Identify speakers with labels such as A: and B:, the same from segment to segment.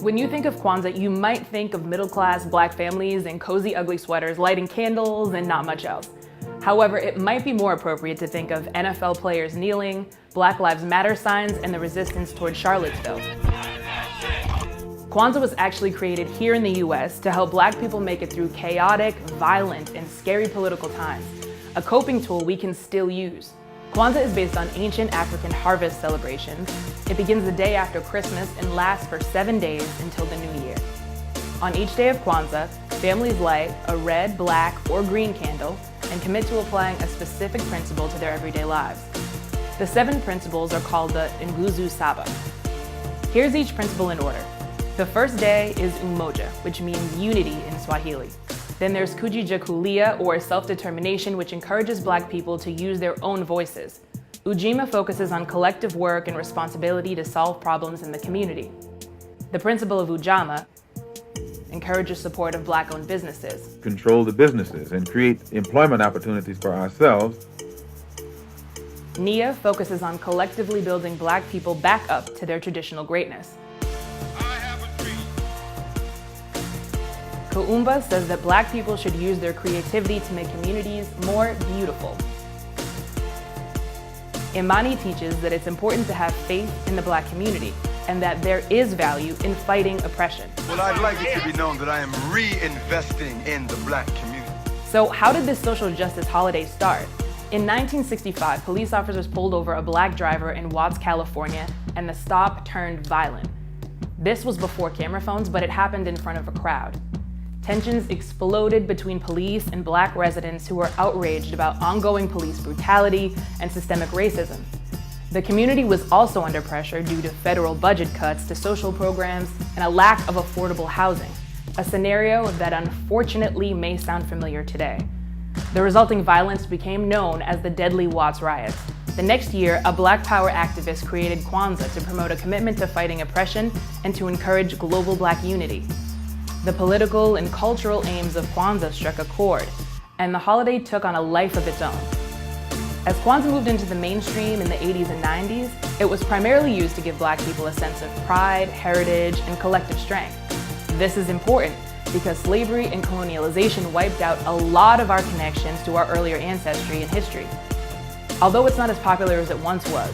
A: When you think of Kwanzaa, you might think of middle-class Black families in cozy, ugly sweaters, lighting candles, and not much else. However, it might be more appropriate to think of NFL players kneeling, Black Lives Matter signs, and the resistance toward Charlottesville. Kwanzaa was actually created here in the US to help Black people make it through chaotic, violent, and scary political times, a coping tool we can still use. Kwanzaa is based on ancient African harvest celebrations. It begins the day after Christmas and lasts for 7 days until the new year. On each day of Kwanzaa, families light a red, black, or green candle and commit to applying a specific principle to their everyday lives. The 7 principles are called the Nguzo Saba. Here's each principle in order. The first day is Umoja, which means unity in Swahili. Then there's Kujichagulia, or self-determination, which encourages Black people to use their own voices. Ujima focuses on collective work and responsibility to solve problems in the community. The principle of Ujamaa encourages support of Black-owned businesses.
B: Control the businesses and create employment opportunities for ourselves.
A: Nia focuses on collectively building Black people back up to their traditional greatness. Kuumba says that Black people should use their creativity to make communities more beautiful. Imani teaches that it's important to have faith in the Black community and that there is value in fighting oppression.
C: Well, I'd like it to be known that I am reinvesting in the Black community.
A: So how did this social justice holiday start? In 1965, police officers pulled over a Black driver in Watts, California, and the stop turned violent. This was before camera phones, but it happened in front of a crowd. Tensions exploded between police and Black residents who were outraged about ongoing police brutality and systemic racism. The community was also under pressure due to federal budget cuts to social programs and a lack of affordable housing, a scenario that unfortunately may sound familiar today. The resulting violence became known as the Deadly Watts Riots. The next year, a Black Power activist created Kwanzaa to promote a commitment to fighting oppression and to encourage global Black unity. The political and cultural aims of Kwanzaa struck a chord, and the holiday took on a life of its own. As Kwanzaa moved into the mainstream in the 80s and 90s, it was primarily used to give Black people a sense of pride, heritage, and collective strength. This is important because slavery and colonialization wiped out a lot of our connections to our earlier ancestry and history. Although it's not as popular as it once was,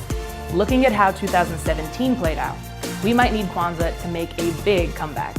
A: looking at how 2017 played out, we might need Kwanzaa to make a big comeback.